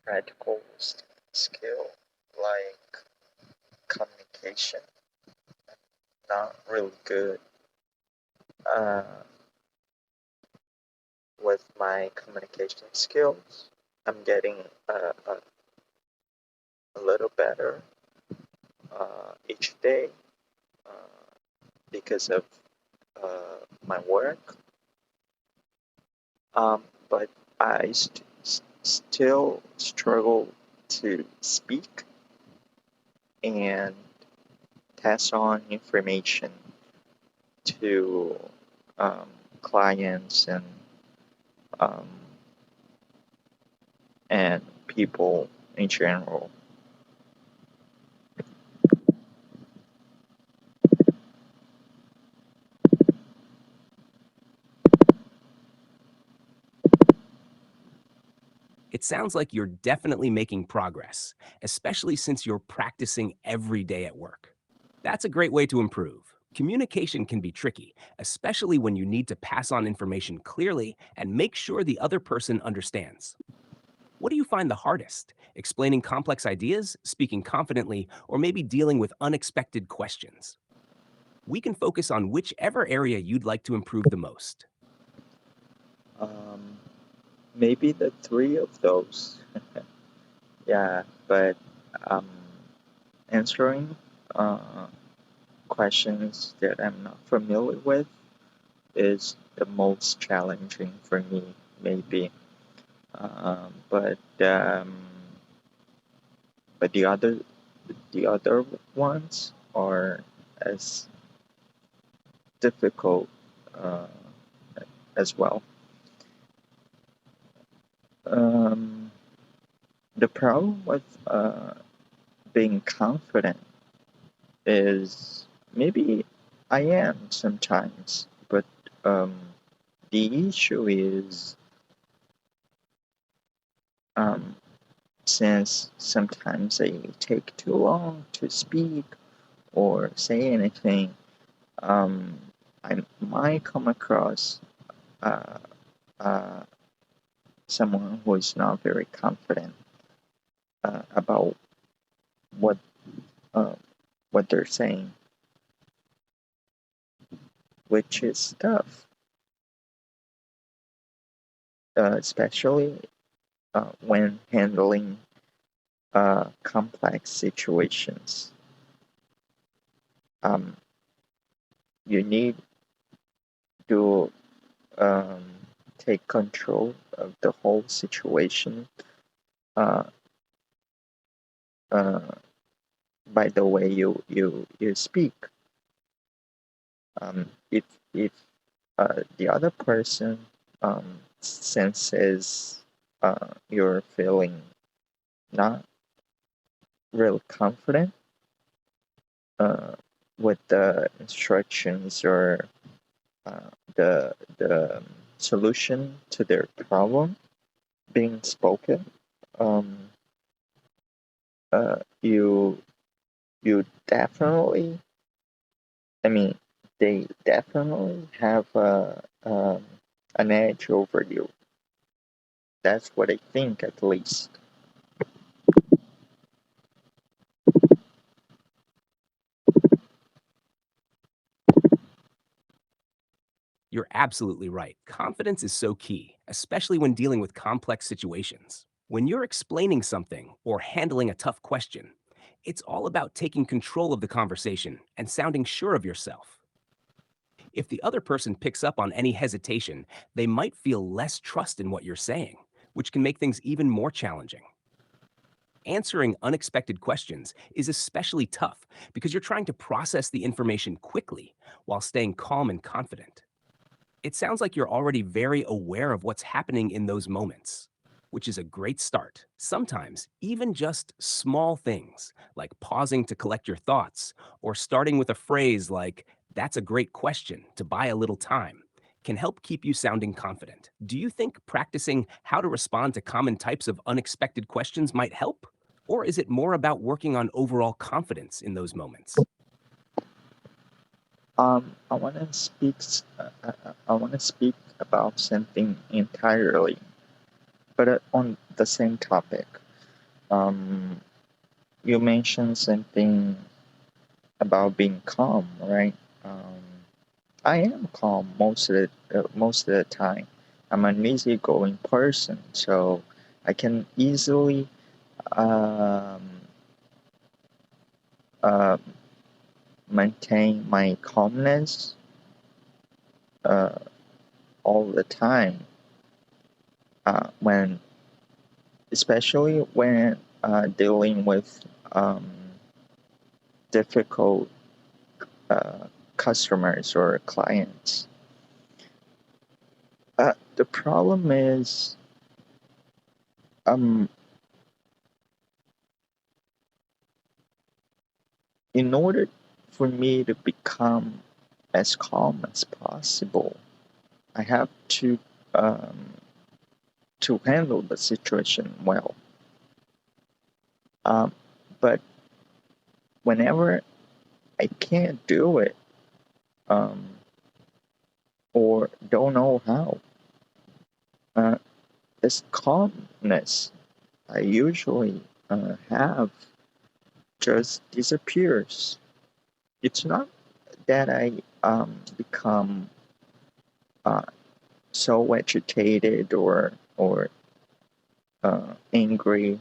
practical skill like communication. Not really good uh, with my communication skills. I'm getting a little better each day uh, because of my work. But I still struggle to speak and pass on information to um, clients um, and people in general. It sounds like you're definitely making progress, especially since you're practicing every day at work. That's a great way to improve. Communication can be tricky, especially when you need to pass on information clearly and make sure the other person understands. What do you find the hardest? Explaining complex ideas, speaking confidently, or maybe dealing with unexpected questions? We can focus on whichever area you'd like to improve the most. Um, Maybe the three of those. Yeah, but um, answering uh, questions that I'm not familiar with is the most challenging for me, maybe. But but the other ones are as difficult uh, as well. Um, the problem with being confident is maybe I am sometimes, but um, the issue is um, since sometimes I take too long to speak or say anything, um, I might come across uh, uh, someone who is not very confident about what uh, what they're saying, which is tough, especially when handling complex situations. Um, you need to um, take control of the whole situation uh, uh, by the way you speak. If the other person senses you're feeling not real confident uh, with the instructions or the solution to their problem being spoken, um, you definitely, I mean, they definitely have an edge over you. That's what I think, at least. You're absolutely right. Confidence is so key, especially when dealing with complex situations. When you're explaining something or handling a tough question, it's all about taking control of the conversation and sounding sure of yourself. If the other person picks up on any hesitation, they might feel less trust in what you're saying, which can make things even more challenging. Answering unexpected questions is especially tough because you're trying to process the information quickly while staying calm and confident. It sounds like you're already very aware of what's happening in those moments, which is a great start. Sometimes, even just small things like pausing to collect your thoughts or starting with a phrase like, "That's a great question," to buy a little time, can help keep you sounding confident. Do you think practicing how to respond to common types of unexpected questions might help? Or is it more about working on overall confidence in those moments? I want to I want to speak about something entirely, but on the same topic. Um, you mentioned something about being calm, right? Um, I am calm most of the time. I'm an easygoing person, so I can easily um, uh, maintain my calmness uh, all the time. When, especially when dealing with difficult uh, customers or clients. The problem is, um, in order for me to become as calm as possible, I have um, to handle the situation well. Um, but whenever I can't do it, um, or don't know how, uh, this calmness I usually have just disappears. It's not that I become uh, so agitated or angry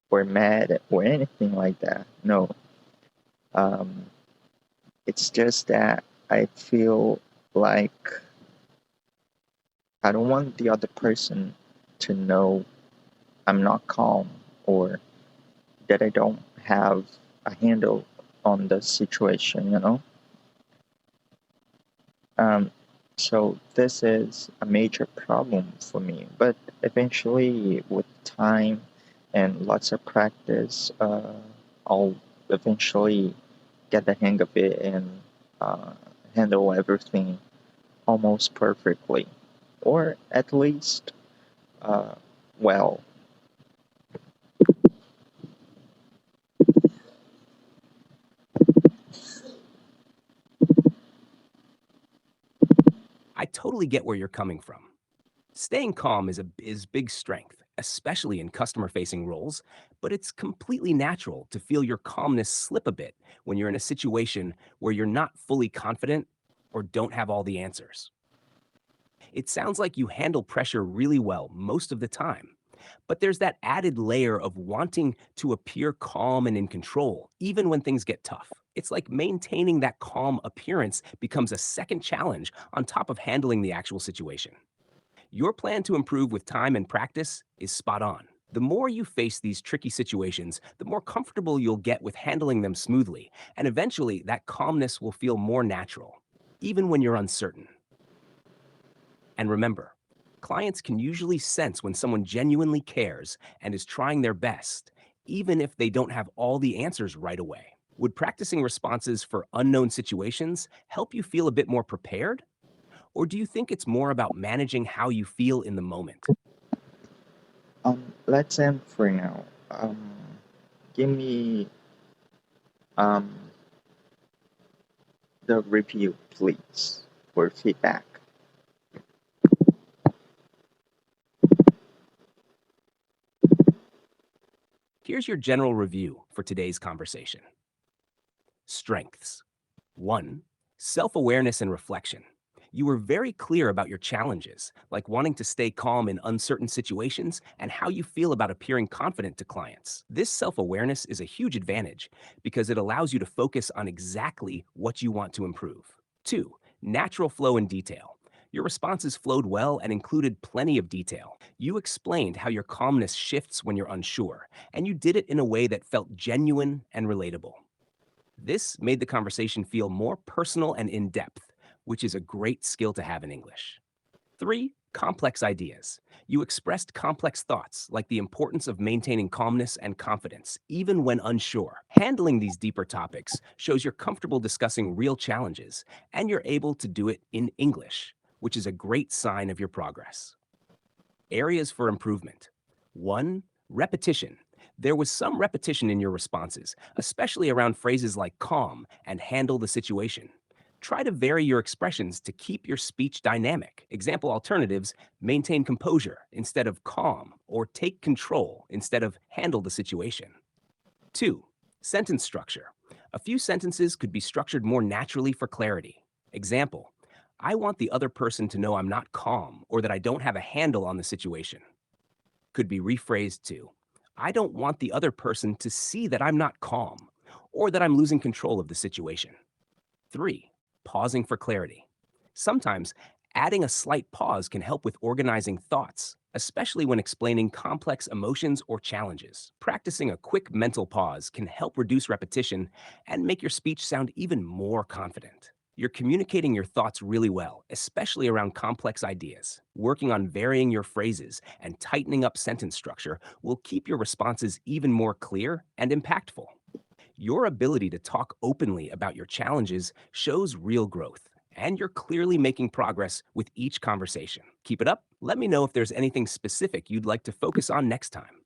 or mad or anything like that. No, um, it's just that I feel like I don't want the other person to know I'm not calm or that I don't have a handle on the situation, you know? Um, so this is a major problem for me. But eventually, with time and lots of practice, I'll eventually get the hang of it and uh, handle everything almost perfectly, or at least uh, well. I totally get where you're coming from. Staying calm is big strength, especially in customer-facing roles, but it's completely natural to feel your calmness slip a bit when you're in a situation where you're not fully confident or don't have all the answers. It sounds like you handle pressure really well most of the time, but there's that added layer of wanting to appear calm and in control, even when things get tough. It's like maintaining that calm appearance becomes a second challenge on top of handling the actual situation. Your plan to improve with time and practice is spot on. The more you face these tricky situations, the more comfortable you'll get with handling them smoothly, and eventually that calmness will feel more natural, even when you're uncertain. And remember, clients can usually sense when someone genuinely cares and is trying their best, even if they don't have all the answers right away. Would practicing responses for unknown situations help you feel a bit more prepared? Or do you think it's more about managing how you feel in the moment? Let's end for now. Give me um, the review, please, for feedback. Here's your general review for today's conversation. Strengths. 1. Self awareness and reflection. You were very clear about your challenges, like wanting to stay calm in uncertain situations and how you feel about appearing confident to clients. This self awareness is a huge advantage because it allows you to focus on exactly what you want to improve. 2. Natural flow and detail. Your responses flowed well and included plenty of detail. You explained how your calmness shifts when you're unsure, and you did it in a way that felt genuine and relatable. This made the conversation feel more personal and in depth, which is a great skill to have in English. 3. Complex ideas. You expressed complex thoughts, like the importance of maintaining calmness and confidence, even when unsure. Handling these deeper topics shows you're comfortable discussing real challenges, and you're able to do it in English, which is a great sign of your progress. Areas for improvement. 1. Repetition. There was some repetition in your responses, especially around phrases like calm and handle the situation. Try to vary your expressions to keep your speech dynamic. Example alternatives: maintain composure instead of calm, or take control instead of handle the situation. 2. Sentence structure. A few sentences could be structured more naturally for clarity. Example: I want the other person to know I'm not calm or that I don't have a handle on the situation. Could be rephrased to: I don't want the other person to see that I'm not calm or that I'm losing control of the situation. 3. Pausing for clarity. Sometimes adding a slight pause can help with organizing thoughts, especially when explaining complex emotions or challenges. Practicing a quick mental pause can help reduce repetition and make your speech sound even more confident. You're communicating your thoughts really well, especially around complex ideas. Working on varying your phrases and tightening up sentence structure will keep your responses even more clear and impactful. Your ability to talk openly about your challenges shows real growth, and you're clearly making progress with each conversation. Keep it up. Let me know if there's anything specific you'd like to focus on next time.